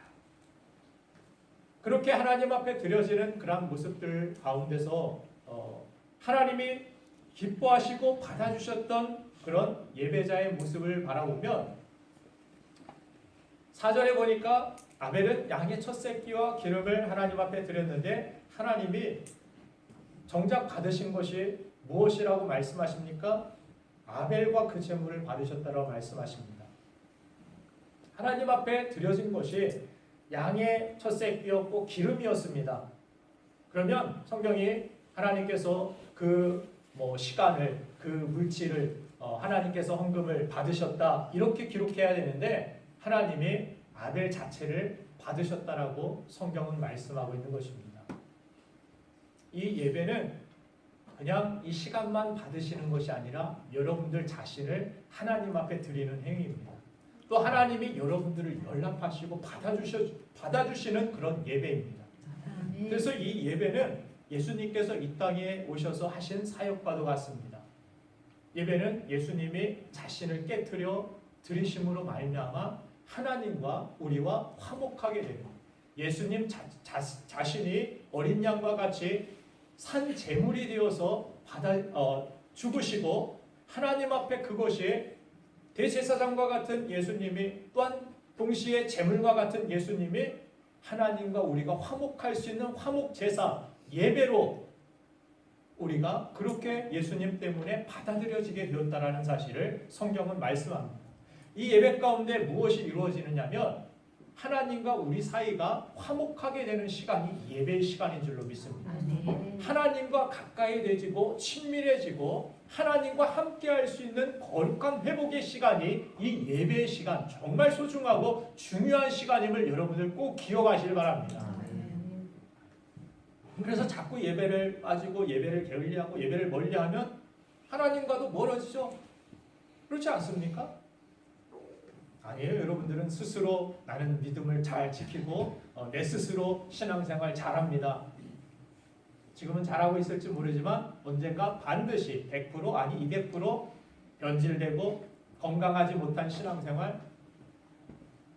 그렇게 하나님 앞에 드려지는 그런 모습들 가운데서 하나님이 기뻐하시고 받아주셨던 그런 예배자의 모습을 바라보면 4절에 보니까 아벨은 양의 첫 새끼와 기름을 하나님 앞에 드렸는데 하나님이 정작 받으신 것이 무엇이라고 말씀하십니까? 아벨과 그 제물을 받으셨다고 말씀하십니다. 하나님 앞에 드려진 것이 양의 첫 새끼였고 기름이었습니다. 그러면 성경이 하나님께서 그 시간을, 그 물질을 하나님께서 헌금을 받으셨다 이렇게 기록해야 되는데 하나님이 아벨 자체를 받으셨다라고 성경은 말씀하고 있는 것입니다. 이 예배는 그냥 이 시간만 받으시는 것이 아니라 여러분들 자신을 하나님 앞에 드리는 행위입니다. 또 하나님이 여러분들을 연락하시고 받아주시는 그런 예배입니다. 그래서 이 예배는 예수님께서 이 땅에 오셔서 하신 사역과도 같습니다. 예배는 예수님이 자신을 깨트려 드리심으로 말미암아 하나님과 우리와 화목하게 되고 예수님 자신이 어린 양과 같이 산 제물이 되어서 죽으시고 하나님 앞에 그것이 대제사장과 같은 예수님이 또한 동시에 제물과 같은 예수님이 하나님과 우리가 화목할 수 있는 화목제사 예배로 우리가 그렇게 예수님 때문에 받아들여지게 되었다라는 사실을 성경은 말씀합니다. 이 예배 가운데 무엇이 이루어지느냐면 하나님과 우리 사이가 화목하게 되는 시간이 예배의 시간인 줄로 믿습니다. 하나님과 가까이 되지고 친밀해지고 하나님과 함께할 수 있는 거룩한 회복의 시간이 이 예배의 시간, 정말 소중하고 중요한 시간임을 여러분들 꼭 기억하시길 바랍니다. 그래서 자꾸 예배를 빠지고 예배를 게을리하고 예배를 멀리하면 하나님과도 멀어지죠. 그렇지 않습니까? 아니에요. 여러분들은 스스로 나는 믿음을 잘 지키고 내 스스로 신앙생활 잘합니다. 지금은 잘하고 있을지 모르지만 언젠가 반드시 100% 아니 200% 변질되고 건강하지 못한 신앙생활,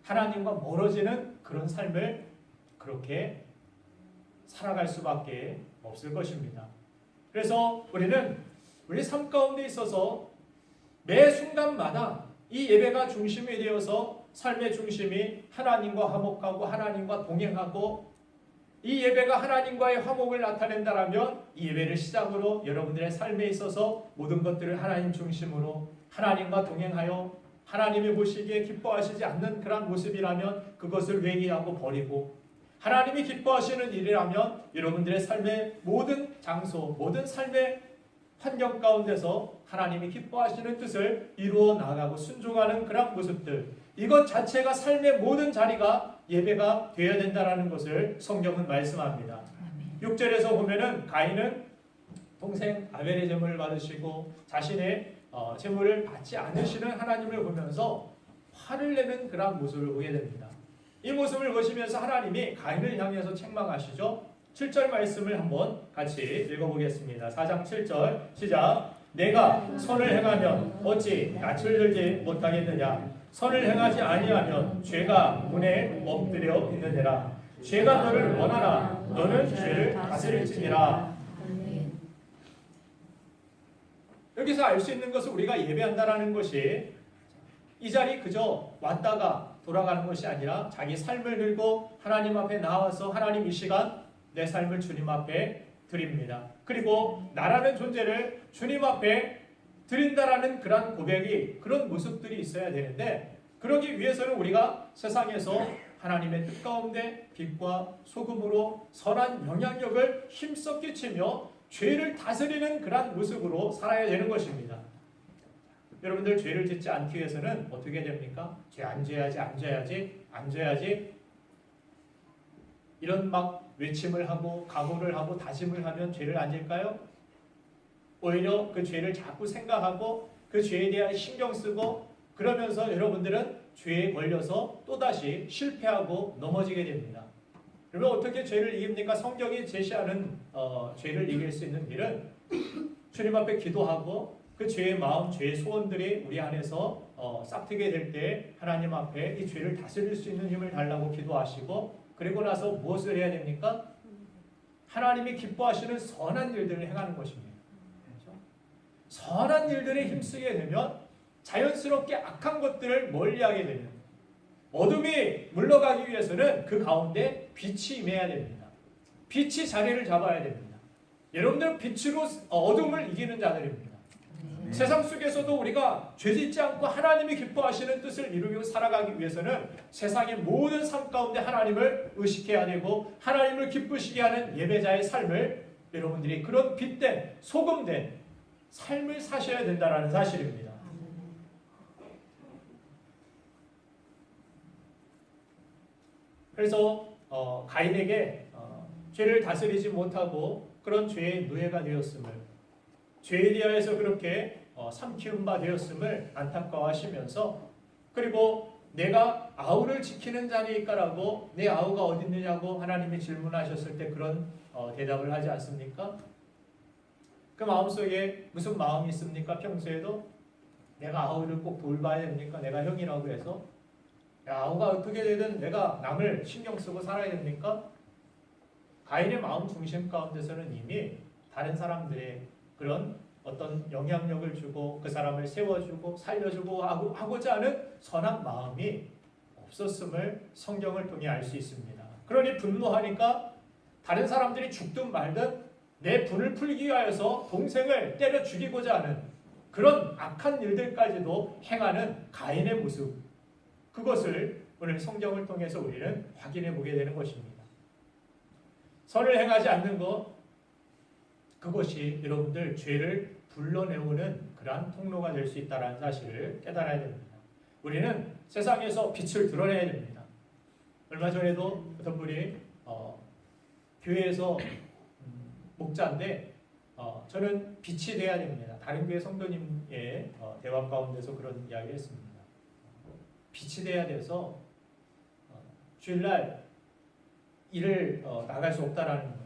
하나님과 멀어지는 그런 삶을 그렇게 살아갈 수밖에 없을 것입니다. 그래서 우리는 우리 삶 가운데 있어서 매 순간마다 이 예배가 중심이 되어서 삶의 중심이 하나님과 화목하고 하나님과 동행하고 이 예배가 하나님과의 화목을 나타낸다라면 이 예배를 시작으로 여러분들의 삶에 있어서 모든 것들을 하나님 중심으로 하나님과 동행하여 하나님이 보시기에 기뻐하시지 않는 그런 모습이라면 그것을 회개하고 버리고 하나님이 기뻐하시는 일이라면 여러분들의 삶의 모든 장소, 모든 삶의 환경 가운데서 하나님이 기뻐하시는 뜻을 이루어 나가고 순종하는 그런 모습들, 이것 자체가 삶의 모든 자리가 예배가 되어야 된다는 것을 성경은 말씀합니다. 6절에서 보면은 가인은 동생 아벨의 제물을 받으시고 자신의 제물을 받지 않으시는 하나님을 보면서 화를 내는 그런 모습을 보게 됩니다. 이 모습을 보시면서 하나님이 가인을 향해서 책망하시죠. 7절 말씀을 한번 같이 읽어보겠습니다. 4장 7절 시작. 내가 선을 행하면 어찌 낯을 들지 못하겠느냐. 선을 행하지 아니하면 죄가 문에 엎드려 있느니라. 죄가 너를 원하나 너는 죄를 다스릴지니라. 여기서 알 수 있는 것은 우리가 예배한다라는 것이 이 자리 그저 왔다가 돌아가는 것이 아니라 자기 삶을 들고 하나님 앞에 나와서 하나님 이 시간 내 삶을 주님 앞에 드립니다. 그리고 나라는 존재를 주님 앞에 드린다라는 그런 고백이, 그런 모습들이 있어야 되는데 그러기 위해서는 우리가 세상에서 하나님의 뜻 가운데 빛과 소금으로 선한 영향력을 힘써 끼치며 죄를 다스리는 그런 모습으로 살아야 되는 것입니다. 여러분들 죄를 짓지 않기 위해서는 어떻게 됩니까? 죄 안 져야지 이런 막 외침을 하고 각오를 하고 다짐을 하면 죄를 안 질까요? 오히려 그 죄를 자꾸 생각하고 그 죄에 대한 신경 쓰고 그러면서 여러분들은 죄에 걸려서 또다시 실패하고 넘어지게 됩니다. 그러면 어떻게 죄를 이깁니까? 성경이 제시하는 죄를 이길 수 있는 길은 주님 앞에 기도하고 그 죄의 마음, 죄의 소원들이 우리 안에서 싹트게 될 때 하나님 앞에 이 죄를 다스릴 수 있는 힘을 달라고 기도하시고 그리고 나서 무엇을 해야 됩니까? 하나님이 기뻐하시는 선한 일들을 행하는 것입니다. 그렇죠? 선한 일들에 힘쓰게 되면 자연스럽게 악한 것들을 멀리하게 됩니다. 어둠이 물러가기 위해서는 그 가운데 빛이 임해야 됩니다. 빛이 자리를 잡아야 됩니다. 여러분들은 빛으로 어둠을 이기는 자들입니다. 세상 속에서도 우리가 죄짓지 않고 하나님이 기뻐하시는 뜻을 이루고 살아가기 위해서는 세상의 모든 삶 가운데 하나님을 의식해야 되고 하나님을 기쁘시게 하는 예배자의 삶을 여러분들이 그런 빛된 소금된 삶을 사셔야 된다는 사실입니다. 그래서 가인에게 죄를 다스리지 못하고 그런 죄의 노예가 되었음을, 죄에 대하여서 그렇게 삼키운 바 되었음을 안타까워하시면서, 그리고 내가 아우를 지키는 자니까라고 내 아우가 어디 있느냐고 하나님이 질문하셨을 때 그런 대답을 하지 않습니까? 그 마음속에 무슨 마음이 있습니까? 평소에도 내가 아우를 꼭 돌봐야 됩니까? 내가 형이라고 해서 아우가 어떻게 되든 내가 남을 신경 쓰고 살아야 됩니까? 가인의 마음 중심 가운데서는 이미 다른 사람들의 그런 어떤 영향력을 주고 그 사람을 세워주고 살려주고 하고자 하는 선한 마음이 없었음을 성경을 통해 알 수 있습니다. 그러니 분노하니까 다른 사람들이 죽든 말든 내 분을 풀기 위하여서 동생을 때려 죽이고자 하는 그런 악한 일들까지도 행하는 가인의 모습, 그것을 오늘 성경을 통해서 우리는 확인해 보게 되는 것입니다. 선을 행하지 않는 것, 그것이 여러분들 죄를 불러내오는 그러한 통로가 될 수 있다는 사실을 깨달아야 됩니다. 우리는 세상에서 빛을 드러내야 됩니다. 얼마 전에도 어떤 분이 교회에서 목자인데 저는 빛이 돼야 됩니다. 다른 교회 성도님의 대화 가운데서 그런 이야기를 했습니다. 빛이 돼야 돼서 주일날 일을 나갈 수 없다라는 거예요.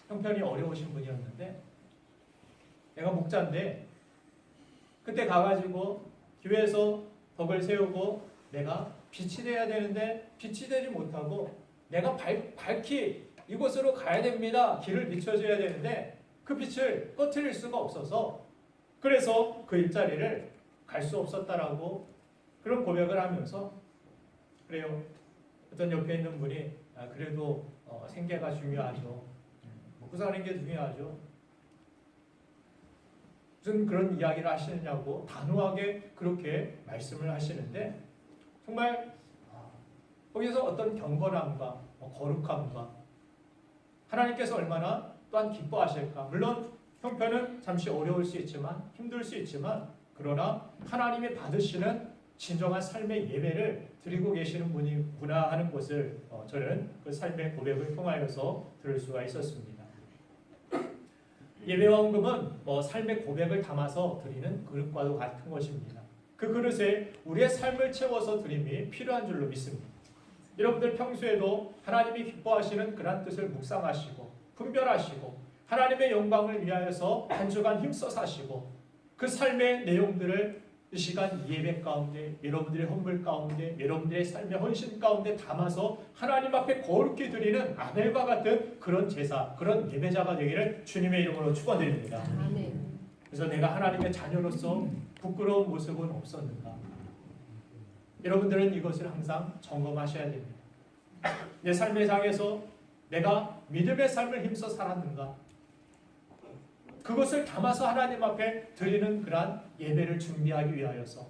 형편이 어려우신 분이었는데 내가 목자인데 그때 가가지고 교회에서 덕을 세우고 내가 빛이 돼야 되는데 빛이 되지 못하고 내가 밝히 이곳으로 가야 됩니다. 길을 비춰줘야 되는데 그 빛을 꺼트릴 수가 없어서 그래서 그 일자리를 갈 수 없었다라고 그런 고백을 하면서 그래요. 어떤 옆에 있는 분이 그래도 생계가 중요하죠. 먹고 사는 게 중요하죠. 무슨 그런 이야기를 하시느냐고 단호하게 그렇게 말씀을 하시는데 정말 거기서 어떤 경건함과 거룩함과 하나님께서 얼마나 또한 기뻐하실까. 물론 형편은 잠시 어려울 수 있지만 힘들 수 있지만 그러나 하나님이 받으시는 진정한 삶의 예배를 드리고 계시는 분이구나 하는 것을 저는 그 삶의 고백을 통하여서 들을 수가 있었습니다. 예배와 헌금은 삶의 고백을 담아서 드리는 그릇과도 같은 것입니다. 그 그릇에 우리의 삶을 채워서 드림이 필요한 줄로 믿습니다. 여러분들 평소에도 하나님이 기뻐하시는 그런 뜻을 묵상하시고 분별하시고 하나님의 영광을 위하여서 한 주간 힘써 사시고 그 삶의 내용들을 이 시간 예배 가운데 여러분들의 헌물 가운데 여러분들의 삶의 헌신 가운데 담아서 하나님 앞에 거룩히 드리는 아벨과 같은 그런 제사, 그런 예배자가 되기를 주님의 이름으로 축원드립니다. 그래서 내가 하나님의 자녀로서 부끄러운 모습은 없었는가? 여러분들은 이것을 항상 점검하셔야 됩니다. 내 삶의 장에서 내가 믿음의 삶을 힘써 살았는가? 그것을 담아서 하나님 앞에 드리는 그러한 예배를 준비하기 위하여서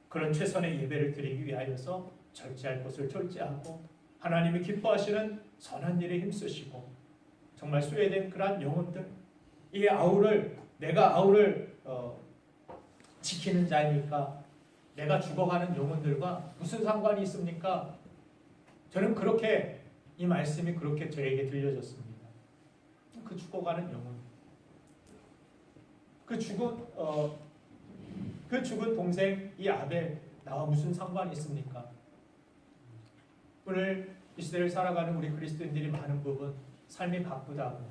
그런 최선의 예배를 드리기 위하여서 절제할 것을 절제하고 하나님이 기뻐하시는 선한 일에 힘쓰시고 정말 소외된 그러한 영혼들 이 내가 아우를 지키는 자이니까 내가 죽어가는 영혼들과 무슨 상관이 있습니까? 저는 그렇게 이 말씀이 그렇게 저에게 들려졌습니다. 그 죽어가는 영혼, 그 죽은 동생 이 아벨 나와 무슨 상관이 있습니까? 오늘 이 시대를 살아가는 우리 그리스도인들이 많은 부분 삶이 바쁘다고,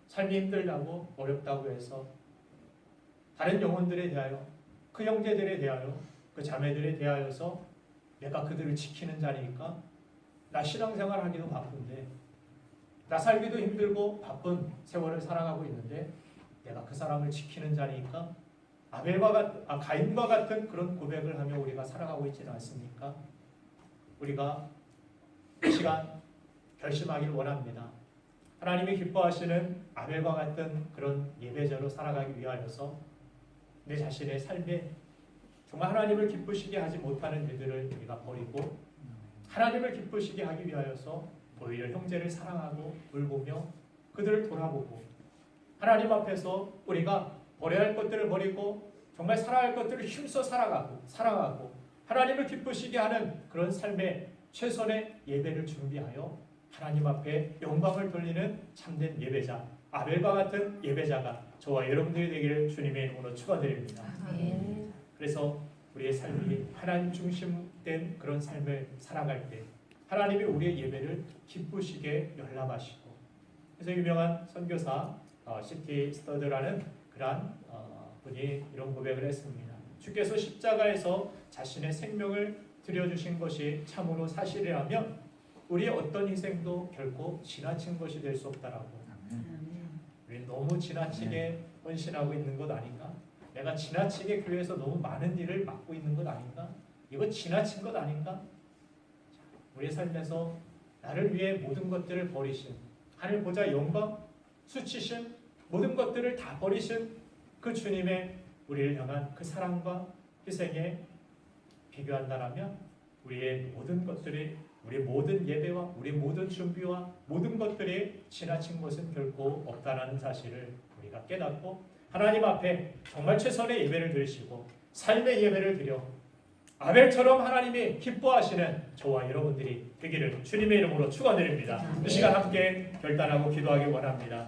삶이 힘들다고, 어렵다고 해서 다른 영혼들에 대하여, 그 형제들에 대하여, 그 자매들에 대하여서 내가 그들을 지키는 자니까 나 신앙생활 하기도 바쁜데, 나 살기도 힘들고 바쁜 세월을 살아가고 있는데 내가 그 사람을 지키는 자니까 가인과 같은 그런 고백을 하며 우리가 살아가고 있지는 않습니까? 우리가 이 시간 결심하길 원합니다. 하나님이 기뻐하시는 아벨과 같은 그런 예배자로 살아가기 위하여서 내 자신의 삶에 정말 하나님을 기쁘시게 하지 못하는 일들을 우리가 버리고 하나님을 기쁘시게 하기 위하여서 오히려 형제를 사랑하고 돌보며 그들을 돌아보고 하나님 앞에서 우리가 버려야 할 것들을 버리고 정말 살아야 할 것들을 힘써 살아가고 하나님을 기쁘시게 하는 그런 삶의 최선의 예배를 준비하여 하나님 앞에 영광을 돌리는 참된 예배자, 아벨과 같은 예배자가 저와 여러분들이 되기를 주님의 이름으로 축원드립니다. 그래서 우리의 삶이 하나님 중심된 그런 삶을 살아갈 때 하나님이 우리의 예배를 기쁘시게 열람하시고, 그래서 유명한 선교사 C.T. 스터드라는 그러한 분이 이런 고백을 했습니다. 주께서 십자가에서 자신의 생명을 드려주신 것이 참으로 사실이라면 우리의 어떤 희생도 결코 지나친 것이 될 수 없다라고. 우리는 너무 지나치게 헌신하고 있는 것 아닌가? 내가 지나치게 교회에서 너무 많은 일을 맡고 있는 것 아닌가? 이거 지나친 것 아닌가? 우리의 삶에서 나를 위해 모든 것들을 버리신, 하늘 보좌 영광 수치신 모든 것들을 다 버리신 그 주님의 우리를 향한 그 사랑과 희생에 비교한다라면 우리의 모든 것들이, 우리의 모든 예배와 우리의 모든 준비와 모든 것들이 지나친 것은 결코 없다라는 사실을 우리가 깨닫고 하나님 앞에 정말 최선의 예배를 드리시고 삶의 예배를 드려 아벨처럼 하나님이 기뻐하시는 저와 여러분들이 되기를 주님의 이름으로 축원드립니다. 이 시간 함께 결단하고 기도하기 원합니다.